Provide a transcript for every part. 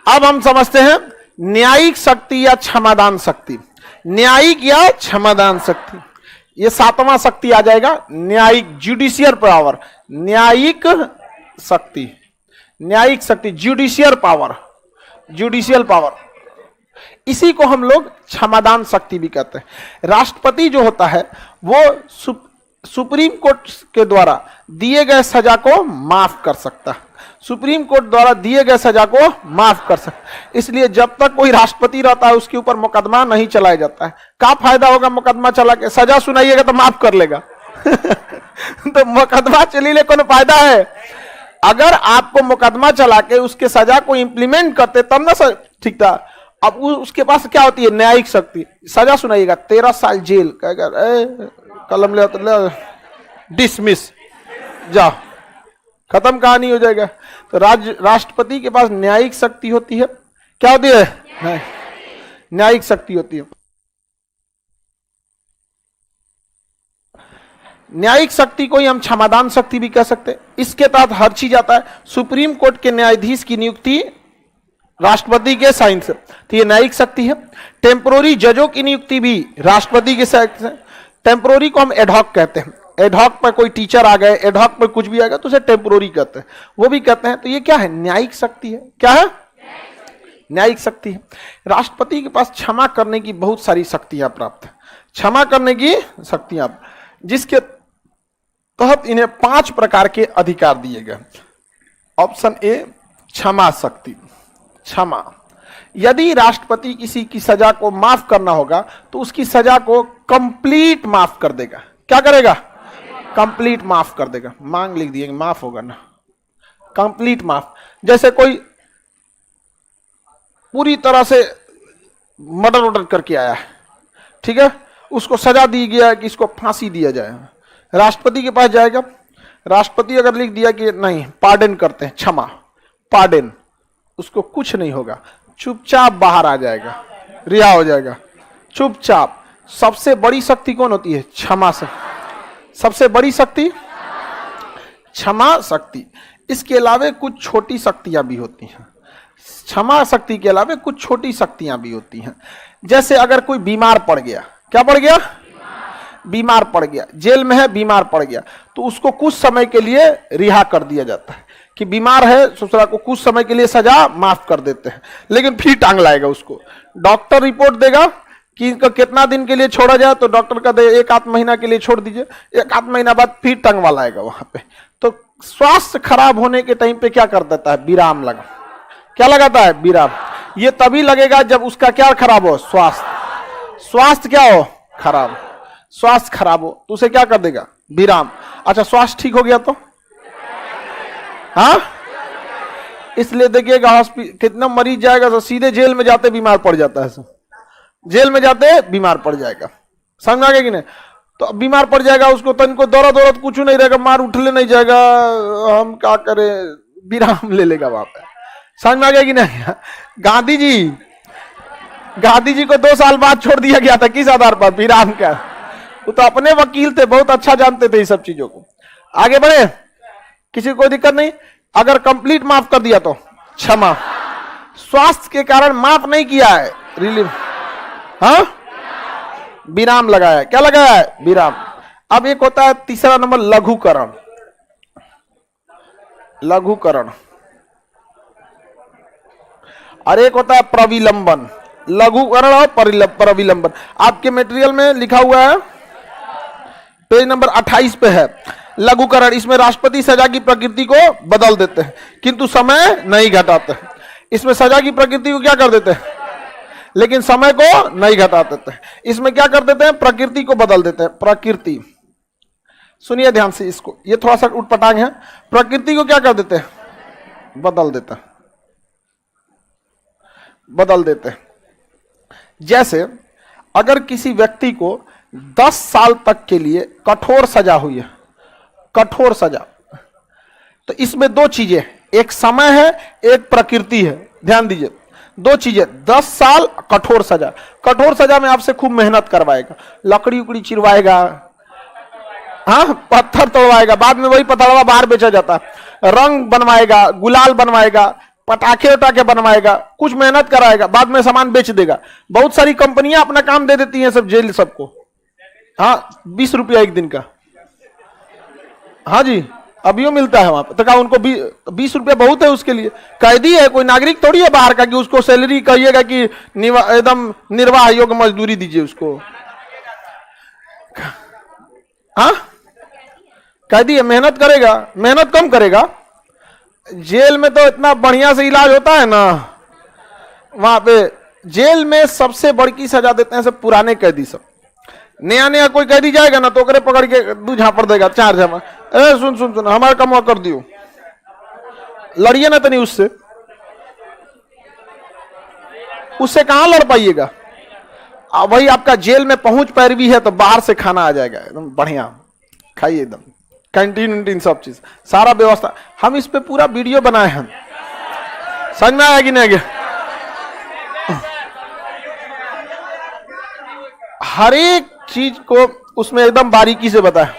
अब हम समझते हैं न्यायिक शक्ति या क्षमादान शक्ति। न्यायिक या क्षमादान शक्ति, ये सातवां शक्ति आ जाएगा। न्यायिक जुडिशियल पावर, न्यायिक शक्ति, न्यायिक शक्ति, जुडिशियल पावर, जुडिशियल पावर, इसी को हम लोग क्षमादान शक्ति भी कहते हैं। राष्ट्रपति जो होता है वो सुप्रीम कोर्ट के द्वारा दिए गए सजा को माफ कर सकता है, सुप्रीम कोर्ट द्वारा दिए गए सजा को माफ कर सकता। इसलिए जब तक कोई राष्ट्रपति रहता है उसके ऊपर मुकदमा नहीं चलाया जाता है। क्या फायदा होगा मुकदमा चला के? सजा सुनाइएगा तो माफ कर लेगा तो मुकदमा चली ले कौन फायदा है? अगर आपको मुकदमा चला के उसके सजा को इंप्लीमेंट करते तब ना ठीक था। अब उसके पास क्या होती है? न्यायिक शक्ति। सजा सुनाइएगा 13 साल जेल, कहेगा कलम ले डिसमिस, जाओ, खत्म कहानी हो जाएगा। तो राष्ट्रपति के पास न्यायिक शक्ति होती है। क्या होती है? न्यायिक शक्ति होती है। न्यायिक शक्ति को ही हम क्षमादान शक्ति भी कह सकते हैं। इसके तहत हर चीज आता है। सुप्रीम कोर्ट के न्यायाधीश की नियुक्ति राष्ट्रपति के साइन से, तो ये न्यायिक शक्ति है। टेम्पोररी जजों की नियुक्ति भी राष्ट्रपति के साइन से। टेम्पोररी को हम एडहॉक कहते हैं। एडहॉक पर कोई टीचर आ गए, एडहॉक पर कुछ भी आ गया तो उसे टेम्पोररी कहते हैं, वो भी कहते हैं। तो ये क्या है? न्यायिक शक्ति है। क्या है? न्यायिक शक्ति है। राष्ट्रपति के पास क्षमा करने की बहुत सारी शक्तियां प्राप्त है। क्षमा करने की शक्तियां, जिसके तहत इन्हें 5 प्रकार के अधिकार दिए गए। ऑप्शन ए, क्षमा शक्ति। क्षमा, यदि राष्ट्रपति किसी की सजा को माफ करना होगा तो उसकी सजा को कंप्लीट माफ कर देगा। क्या करेगा? कंप्लीट माफ कर देगा। मांग लिख दिए, माफ होगा ना, कंप्लीट माफ। जैसे कोई पूरी तरह से मर्डर करके आया है, ठीक है, उसको सजा दी गया है कि इसको फांसी दिया जाए, राष्ट्रपति के पास जाएगा। राष्ट्रपति अगर लिख दिया कि नहीं, पार्डन करते हैं, क्षमा, पार्डन, उसको कुछ नहीं होगा, चुपचाप बाहर आ जाएगा, रिहा हो जाएगा चुपचाप। सबसे बड़ी शक्ति कौन होती है? क्षमा शक्ति। सबसे बड़ी शक्ति क्षमा शक्ति। इसके अलावे कुछ छोटी शक्तियां भी होती हैं। क्षमा शक्ति के अलावे कुछ छोटी शक्तियां भी होती हैं। जैसे अगर कोई बीमार पड़ गया, क्या पड़ गया? बीमार पड़ गया, जेल में है, बीमार पड़ गया, तो उसको कुछ समय के लिए रिहा कर दिया जाता है कि बीमार है, ससुरा को कुछ समय के लिए सजा माफ कर देते हैं, लेकिन फिर टांग लाएगा उसको। डॉक्टर रिपोर्ट देगा कि इनका कितना दिन के लिए छोड़ा जाए, तो डॉक्टर का 1-8 महीना के लिए छोड़ दीजिए, 1-8 महीना बाद फिर टंगवा लाएगा वहां पे। तो स्वास्थ्य खराब होने के टाइम पे क्या कर देता है? विराम लगा। क्या लगाता है? विराम। ये तभी लगेगा जब उसका क्या खराब हो? स्वास्थ्य। स्वास्थ्य क्या हो? खराब। स्वास्थ्य खराब हो तो उसे क्या कर देगा? विराम। अच्छा, स्वास्थ्य ठीक हो गया तो हाँ, इसलिए देखिएगा हॉस्पिटल कितना मरीज जाएगा तो सीधे जेल में जाते बीमार पड़ जाता है। जेल में जाते बीमार पड़ जाएगा, समझ आ गया कि नहीं? तो बीमार पड़ जाएगा, उसको तो इनको दौड़त कुछ नहीं रहेगा, मार उठले नहीं जाएगा, हम क्या करें, विराम ले लेगा वहां पे। समझ में आ गया कि नहीं? गांधी जी को 2 साल बाद छोड़ दिया गया था, किस आधार पर? विराम का। वो तो अपने वकील थे, बहुत अच्छा जानते थे इस सब चीजों को। आगे बढ़े, किसी को कोई दिक्कत नहीं। अगर कंप्लीट माफ कर दिया तो क्षमा। स्वास्थ्य के कारण माफ नहीं किया है, रिलीफ, हाँ, विराम लगाया है। क्या लगाया है? विराम। अब एक होता है तीसरा नंबर, लघुकरण। लघुकरण। और एक होता है प्रविलंबन। लघुकरण और प्रविलंबन आपके मटेरियल में लिखा हुआ है, पेज नंबर 28 पे है। लघुकरण, इसमें राष्ट्रपति सजा की प्रकृति को बदल देते हैं किंतु समय नहीं घटाते। इसमें सजा की प्रकृति को क्या कर देते हैं, लेकिन समय को नहीं घटा देते हैं। इसमें क्या कर देते हैं? प्रकृति को बदल देते हैं। प्रकृति, सुनिए ध्यान से इसको, ये थोड़ा सा उटपटांग है। प्रकृति को क्या कर देते हैं? बदल देते हैं, बदल देते हैं। जैसे अगर किसी व्यक्ति को 10 साल तक के लिए कठोर सजा हुई है, कठोर सजा, तो इसमें 2 चीजें, एक समय है, एक प्रकृति है। ध्यान दीजिए, 2 चीजें, 10 साल कठोर सजा। कठोर सजा में आपसे खूब मेहनत करवाएगा, लकड़ी उकड़ी चिरवाएगा, हाँ, पत्थर तोड़वाएगा, बाद में वही पत्थरवा बाहर बेचा जाता है, रंग बनवाएगा, गुलाल बनवाएगा, पटाखे उटाखे बनवाएगा, कुछ मेहनत कराएगा, बाद में सामान बेच देगा। बहुत सारी कंपनियां अपना काम दे देती हैं सब जेल सबको। हाँ, 20 रुपया एक दिन का। हाँ जी, अभी मिलता है वहां पर। तो क्या उनको 20 रुपया बहुत है उसके लिए? कैदी है, कोई नागरिक थोड़ी है बाहर का कि उसको सैलरी कहिएगा कि एकदम निर्वाह योग्य मजदूरी दीजिए उसको। हाँ, कैदी है, मेहनत करेगा, मेहनत कम करेगा। जेल में तो इतना बढ़िया से इलाज होता है ना वहां पे। जेल में सबसे बड़की सजा देते हैं सब पुराने कैदी सब। नया नया कोई कैदी जाएगा ना तो ओकरे पकड़ के 2 झापड़ देगा, 4 झापड़। सुन सुन सुन, हमारा कम कर दियो, लड़िए ना तनी उससे। उससे कहां लड़ पाइएगा? वही आपका जेल में पहुंच पैरवी है तो बाहर से खाना आ जाएगा एकदम बढ़िया, खाइए एकदम, कैंटीन वैंटीन सब चीज, सारा व्यवस्था। हम इस पे पूरा वीडियो बनाए हैं, समझ में आया कि नहीं आगे? हर एक चीज को उसमें एकदम बारीकी से बताया।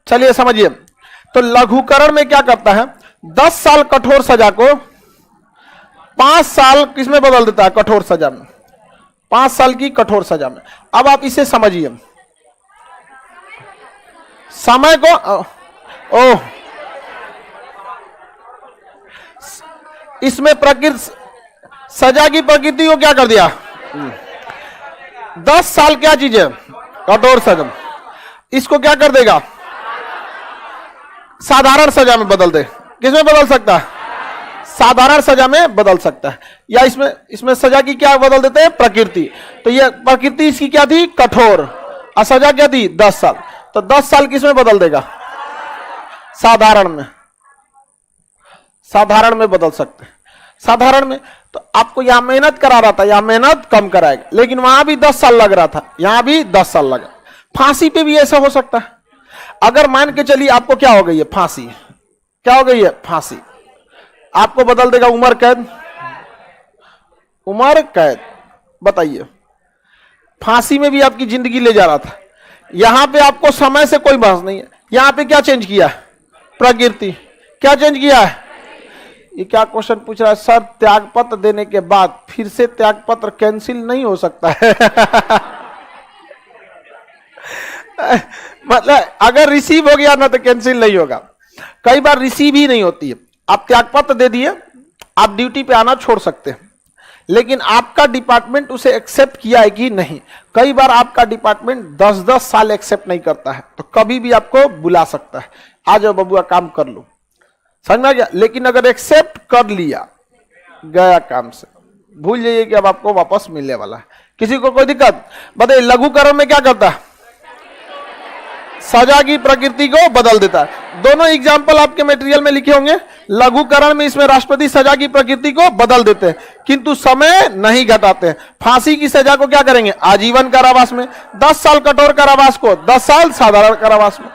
चलिए समझिए। तो लघुकरण में क्या करता है? 10 साल कठोर सजा को 5 साल किसमें बदल देता है? कठोर सजा में। 5 साल की कठोर सजा में। अब आप इसे समझिए, समय को इसमें प्रकृति, सजा की प्रकृति को क्या कर दिया? 10 साल क्या चीज है? कठोर सजा। इसको क्या कर देगा? साधारण सजा में बदल दे। किसमें बदल सकता है? साधारण सजा में बदल सकता है। या इसमें सजा की क्या बदल देते हैं? प्रकृति। तो ये प्रकृति इसकी क्या थी? कठोर। और सजा क्या थी? 10 साल। तो 10 साल किसमें बदल देगा? साधारण में। साधारण में बदल सकते हैं। साधारण में तो आपको यहां मेहनत करा रहा था, यहां मेहनत कम कराएगा, लेकिन वहां भी 10 साल लग रहा था, यहां भी 10 साल लगा। फांसी पे भी ऐसा हो सकता है। अगर मान के चलिए आपको क्या हो गई है? फांसी। क्या हो गई है? फांसी। आपको बदल देगा उम्र कैद। उम्र कैद। बताइए, फांसी में भी आपकी जिंदगी ले जा रहा था, यहां पे आपको समय से कोई बहस नहीं है। यहां पे क्या चेंज किया है? प्रकृति। क्या चेंज किया है? ये क्या क्वेश्चन पूछ रहा है सर? त्यागपत्र देने के बाद फिर से त्यागपत्र कैंसिल नहीं हो सकता है? मतलब अगर रिसीव हो गया ना तो कैंसिल नहीं होगा। कई बार रिसीव ही नहीं होती है। आप त्यागपत्र दे दिए, आप ड्यूटी पे आना छोड़ सकते हैं, लेकिन आपका डिपार्टमेंट उसे एक्सेप्ट किया है कि नहीं। कई बार आपका डिपार्टमेंट 10-10 साल एक्सेप्ट नहीं करता है, तो कभी भी आपको बुला सकता है, आ जाओ बबुआ काम कर लो। समझ में आ गया? लेकिन अगर एक्सेप्ट कर लिया गया काम से, भूल जाइए कि अब आपको वापस मिलने वाला है। किसी को कोई दिक्कत? बताइए, लघुकरण में क्या करता है? सजा की प्रकृति को बदल देता है। दोनों एग्जाम्पल आपके मटेरियल में लिखे होंगे। लघुकरण में इसमें राष्ट्रपति सजा की प्रकृति को बदल देते हैं, किंतु समय नहीं घटाते हैं। फांसी की सजा को क्या करेंगे? आजीवन कारावास में। 10 साल कठोर कारावास को 10 साल साधारण कारावास में।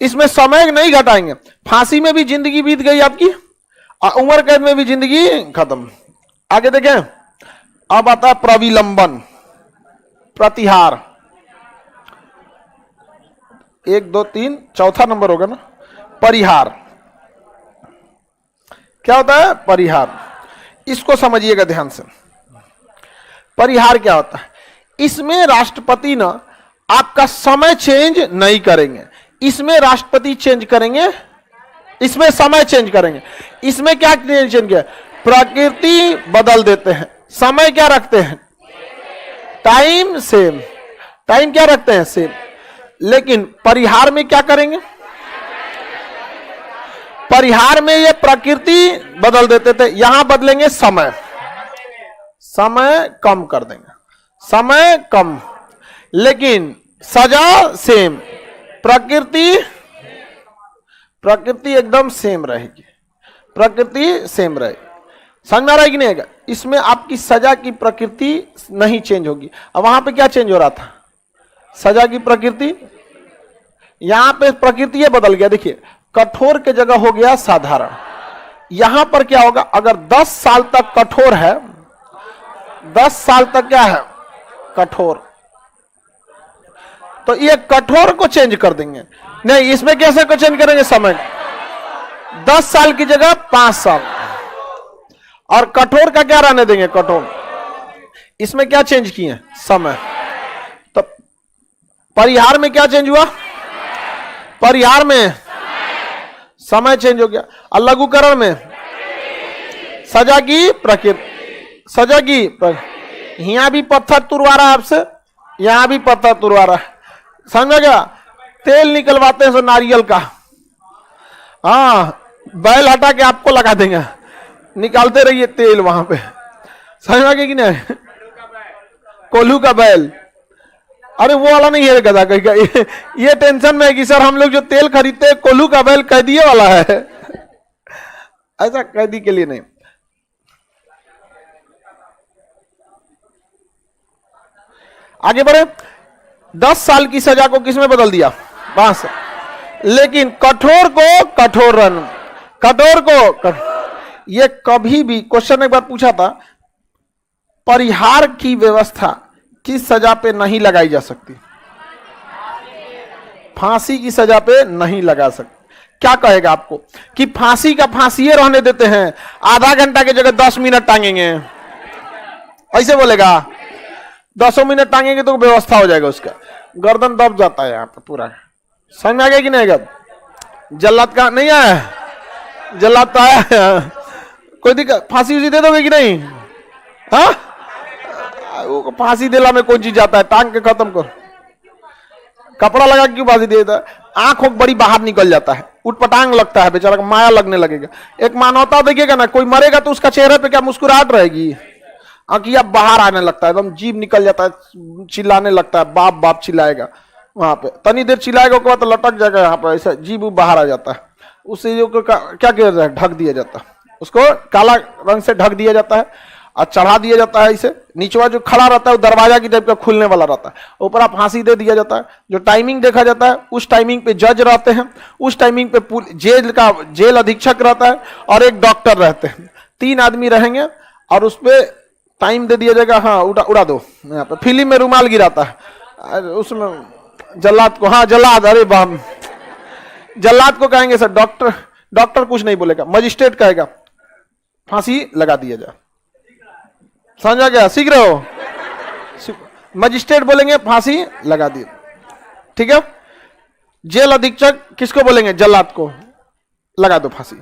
इसमें समय नहीं घटाएंगे। फांसी में भी जिंदगी बीत गई आपकी, और उम्र कैद में भी जिंदगी खत्म। आगे देखें, अब आता है प्रविलंबन, प्रतिहार। 1 2 3 चौथा नंबर होगा ना, परिहार। क्या होता है? परिहार। इसको समझिएगा ध्यान से। परिहार क्या होता है? इसमें राष्ट्रपति ना आपका समय चेंज नहीं करेंगे, इसमें राष्ट्रपति चेंज करेंगे, इसमें समय चेंज करेंगे। इसमें क्या चेंज किया? प्रकृति बदल देते हैं, समय क्या रखते हैं? Time same. टाइम क्या रखते हैं? सेम। लेकिन परिहार में क्या करेंगे? परिहार में ये प्रकृति बदल देते थे, यहां बदलेंगे समय। समय कम कर देंगे, समय कम, लेकिन सजा सेम। प्रकृति एकदम सेम रहेगी, प्रकृति सेम रहेगी। समझ में आ रहा है कि नहीं आएगा? इसमें आपकी सजा की प्रकृति नहीं चेंज होगी। अब वहां पे क्या चेंज हो रहा था? सजा की प्रकृति। यहां पे प्रकृति ये बदल गया। देखिए, कठोर के जगह हो गया साधारण। यहां पर क्या होगा? अगर 10 साल तक कठोर है, 10 साल तक क्या है? कठोर, तो ये कठोर को चेंज कर देंगे। नहीं, इसमें कैसे को चेंज करेंगे? समय। 10 साल की जगह 5 साल। और कठोर का क्या रहने देंगे, कठोर। इसमें क्या चेंज किए, समय। तो परिहार में क्या चेंज हुआ, परिहार में समय चेंज हो गया। और लघुकरण में सजा की प्रकृति, सजा की यहां भी पत्थर तुड़वा रहा है आपसे, यहां भी पत्थर तुड़वा रहा है, समझ गया। तेल निकलवाते हैं सो नारियल का, हाँ बैल हटा के आपको लगा देंगे, निकालते रहिए तेल वहां पे, समझ में गया कि नहीं। कोल्हू का बैल, अरे वो वाला नहीं है गधा कहीं का, ये टेंशन में है कि सर हम लोग जो तेल खरीदते हैं कोल्हू का बैल कैदिये वाला है, ऐसा कैदी के लिए नहीं। आगे बढ़े। 10 साल की सजा को किसमें बदल दिया, 5 साल। लेकिन कठोर को कठोर रन, कठोर को ये कभी भी क्वेश्चन एक बार पूछा था, परिहार की व्यवस्था किस सजा पे नहीं लगाई जा सकती, फांसी की सजा पे नहीं लगा सकती। क्या कहेगा आपको कि फांसी का फांसी रहने देते हैं, आधा घंटा की जगह 10 मिनट टांगेंगे, ऐसे बोलेगा। 10 मिनट टांगेंगे तो व्यवस्था हो जाएगा उसका, गर्दन दब जाता है यहाँ पे पूरा, समझ में आ गया कि नहीं। जल्लाद का नहीं आया, जल्लाद तो आया, कोई दिक्कत, फांसी उसी दे दोगे कि नहीं, हाँ वो फांसी दिला में कोई चीज जाता है, टांग के खत्म कर, कपड़ा लगा क्यों फांसी दे देता है, आंख बड़ी बाहर निकल जाता है, उठपटांग लगता है, बेचारा को माया लगने लगेगा। एक मानवता देखिएगा ना, कोई मरेगा तो उसका चेहरे पे क्या मुस्कुराहट रहेगी, आंखिया बाहर आने लगता है, एकदम जीभ निकल जाता है, चिल्लाने लगता है, बाप बाप चिल्लाएगा वहां पे, तनी देर चिल्लाएगा उसके बाद तो लटक जाएगा यहाँ पे, ऐसा जीभ बाहर आ जाता है, उससे जो क्या किया जाता है, ढक दिया जाता है, उसको काला रंग से ढक दिया जाता है और चढ़ा दिया जाता है। इसे नीचवा जो खड़ा रहता है वो दरवाजा की टाइप का खुलने वाला रहता है, ऊपर आप फांसी दे दिया जाता है। जो टाइमिंग देखा जाता है उस टाइमिंग पे जज रहते हैं, उस टाइमिंग पे जेल अधीक्षक रहता है और एक डॉक्टर रहते हैं, 3 आदमी रहेंगे और उस पर टाइम दे दिया जाएगा। हाँ उड़ा दो, यहाँ पे फिल्म में रुमाल गिराता है उसमें जल्लाद को, हाँ जल्लाद, अरे बाप, जल्लाद को कहेंगे सर डॉक्टर, डॉक्टर कुछ नहीं बोलेगा, मजिस्ट्रेट कहेगा फांसी लगा दिया जाए, समझा गया, सीख रहे हो, मजिस्ट्रेट बोलेंगे फांसी लगा दिए, ठीक है। जेल अधीक्षक किसको बोलेंगे, जल्लाद को, लगा दो फांसी,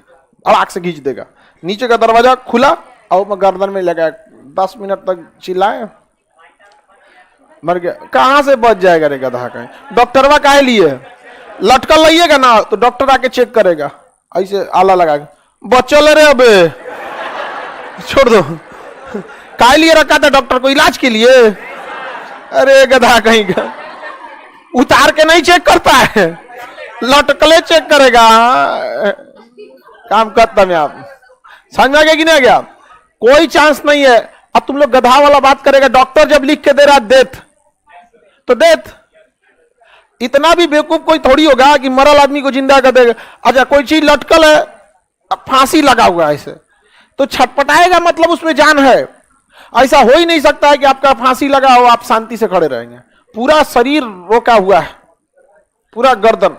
अड़ाक से खींच देगा, नीचे का दरवाजा खुला और गर्दन में लगा, 10 मिनट तक चिल्लाए, मर गया, कहां से बच जाएगा रे गधा, कहीं डॉक्टरवा काहे लिए, लटकल लाइएगा ना तो डॉक्टर आके चेक करेगा, ऐसे आला लगा के, बच्चों ले रहे अबे छोड़ दो, काहे लिए रखा था डॉक्टर को, इलाज के लिए, अरे गधा कहीं का, उतार के नहीं चेक करता है, लटकले चेक करेगा, काम करता मैं, आप समझ में आ गया कि नहीं आ गया, कोई चांस नहीं है। अब तुम लोग गधा वाला बात करेगा, डॉक्टर जब लिख के दे रहा डेथ तो डेथ, इतना भी बेवकूफ कोई थोड़ी होगा कि मरल आदमी को जिंदा कर देगा। अच्छा कोई चीज लटकल है, फांसी लगा हुआ है ऐसे, तो छटपटाएगा, मतलब उसमें जान है, ऐसा हो ही नहीं सकता है कि आपका फांसी लगा हो आप शांति से खड़े रहेंगे, पूरा शरीर रोका हुआ है, पूरा गर्दन,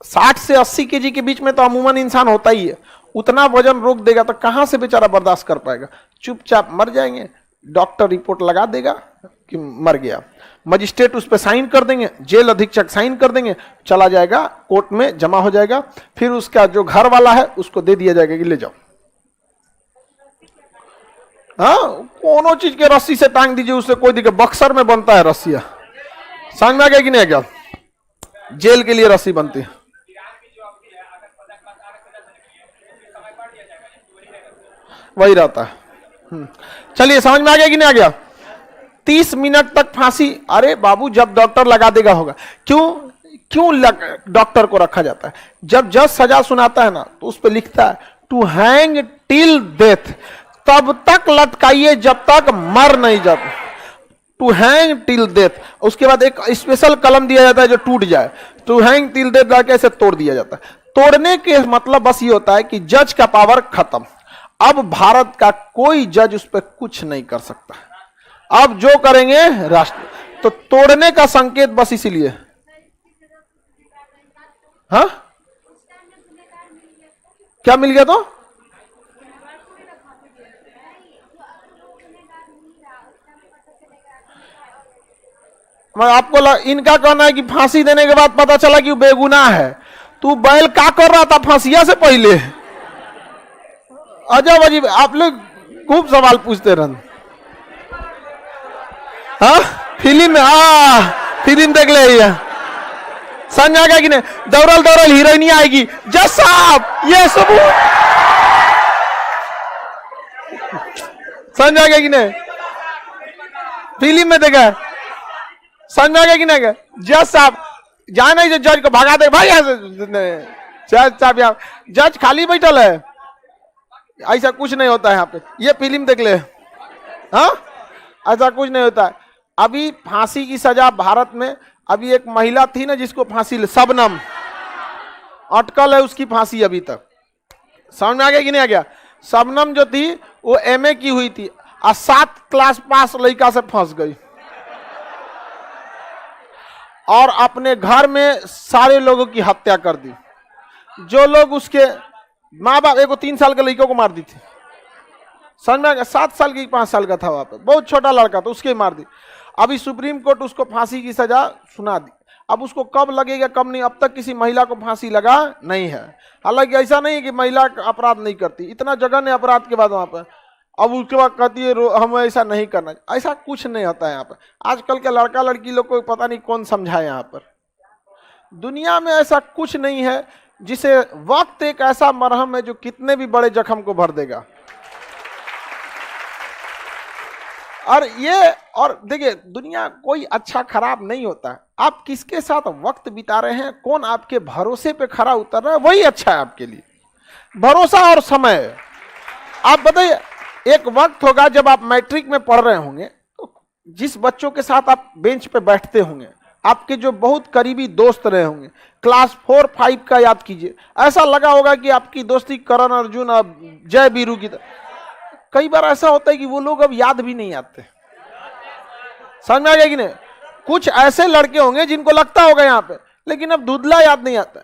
60 से 80 केजी के बीच में तो अमूमन इंसान होता ही है, उतना वजन रोक देगा तो कहां से बेचारा बर्दाश्त कर पाएगा, चुपचाप मर जाएंगे, डॉक्टर रिपोर्ट लगा देगा कि मर गया, मजिस्ट्रेट उस पर साइन कर देंगे, जेल अधीक्षक साइन कर देंगे, चला जाएगा कोर्ट में जमा हो जाएगा, फिर उसका जो घर वाला है उसको दे दिया जाएगा कि ले जाओ, हाँ कोनो चीज के रस्सी से टांग दीजिए, उससे कोई दिक्कत, बक्सर में बनता है रस्सिया, समझ में आ गया कि नहीं क्या, जेल के लिए रस्सी बनती है, वही रहता है। चलिए समझ में आ गया कि नहीं आ गया। 30 मिनट तक फांसी, अरे बाबू जब डॉक्टर लगा देगा होगा, क्यों डॉक्टर को रखा जाता है, जब जज सजा सुनाता है ना तो उस पर लिखता है टू हैंग टिल डेथ, तब तक लटकाइए जब तक मर नहीं जाता, टू हैंग टिल डेथ, उसके बाद एक स्पेशल कलम दिया जाता है जो टूट जाए, टू हैंग टिल डेथ लाके ऐसे तोड़ दिया जाता है। तोड़ने के मतलब बस ये होता है कि जज का पावर खत्म, अब भारत का कोई जज उस पर कुछ नहीं कर सकता, अब जो करेंगे राष्ट्र, तो तोड़ने का संकेत बस इसीलिए, हाँ क्या मिल गया तो मैं आपको इनका कहना है कि फांसी देने के बाद पता चला कि वो बेगुनाह है। तू बैल का कर रहा था फांसिया से पहले? अजब अजीब आप लोग खूब सवाल पूछते रहन। हाँ फिल्म में, फिल्म देख ले समझ आ गया कि नहीं? दौड़ल दौड़ल हीरोइनी आएगी, जज साहब ये सबूत, समझ आ गया कि नहीं? फिल्म में देखा, समझ आ गया कि नहीं? जज साहब जाना ही जज को भगा दे भाई, जज साहब यहाँ जज खाली बैठल है, ऐसा कुछ नहीं होता है यहाँ पे। ये फिल्म देख ले, हाँ ऐसा कुछ नहीं होता है। अभी फांसी की सजा भारत में, अभी एक महिला थी ना जिसको फांसी, शबनम अटकल है उसकी फांसी अभी तक। समझ में आ गया कि नहीं आ गया? शबनम जो थी वो एमए की हुई थी और 7 क्लास पास लड़का से फंस गई और अपने घर में सारे लोगों की हत्या कर दी। जो लोग उसके माँ बाप, एक 3 साल के लड़कों को मार दी थी, समझ में आ गया? 7 साल की 5 साल का था वहां पे, बहुत छोटा लड़का था, उसके मार दी। अभी सुप्रीम कोर्ट उसको फांसी की सजा सुना दी। अब उसको कब लगेगा कब नहीं, अब तक किसी महिला को फांसी लगा नहीं है। हालांकि ऐसा नहीं है कि महिला अपराध नहीं करती, इतना जघन्य अपराध के बाद वहां पर अब उसके बाद कहती है हमें ऐसा नहीं करना, ऐसा कुछ नहीं होता है यहाँ पर। आजकल के लड़का लड़की लोग को पता नहीं कौन समझाए यहाँ पर। दुनिया में ऐसा कुछ नहीं है जिसे वक्त एक ऐसा मरहम है जो कितने भी बड़े जख्म को भर देगा। और देखिए दुनिया कोई अच्छा खराब नहीं होता है, आप किसके साथ वक्त बिता रहे हैं, कौन आपके भरोसे पे खरा उतर रहा है, वही अच्छा है आपके लिए। भरोसा और समय। आप बताइए, एक वक्त होगा जब आप मैट्रिक में पढ़ रहे होंगे तो जिस बच्चों के साथ आप बेंच पे बैठते होंगे, आपके जो बहुत करीबी दोस्त रहे होंगे, क्लास 4-5 का याद कीजिए, ऐसा लगा होगा कि आपकी दोस्ती करण अर्जुन और जय वीरू की तरह। कई बार ऐसा होता है कि वो लोग अब याद भी नहीं आते। समझ में आ गया कि नहीं? कुछ ऐसे लड़के होंगे जिनको लगता होगा यहाँ पे, लेकिन अब धुंधला याद नहीं आता।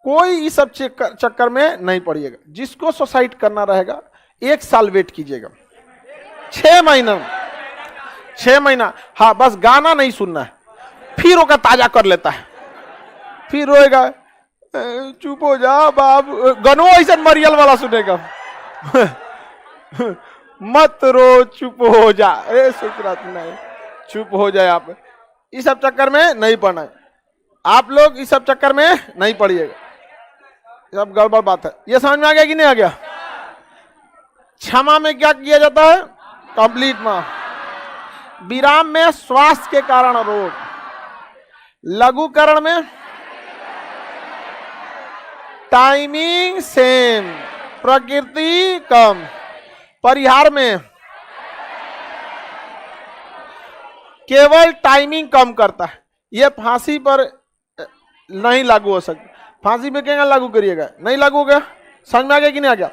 कोई इस सब चक्कर में नहीं पड़िएगा। जिसको सुसाइड करना रहेगा 1 साल वेट कीजिएगा, 6 महीना, हाँ बस गाना नहीं सुनना है, फिर वो ताजा कर लेता है, फिर रोएगा, चुप हो जा बाप, गनो ऐसा मरियल वाला सुनेगा मत रो चुप हो जा, अरे सुकरात नहीं, चुप हो जाए। आप इस सब चक्कर में नहीं पड़ना है, आप लोग इस सब चक्कर में नहीं पड़िएगा, सब गड़बड़ बात है। ये समझ में आ गया कि नहीं आ गया? क्षमा में क्या किया जाता है? कंप्लीट माफ। विराम में स्वास्थ्य के कारण रोग, लघुकरण में टाइमिंग सेम, प्रकृति कम, परिहार में केवल टाइमिंग कम करता है। यह फांसी पर नहीं लागू हो सकता। फांसी में क्या लागू करिएगा? नहीं लागू होगा। समझ में आ गया कि नहीं आ गया?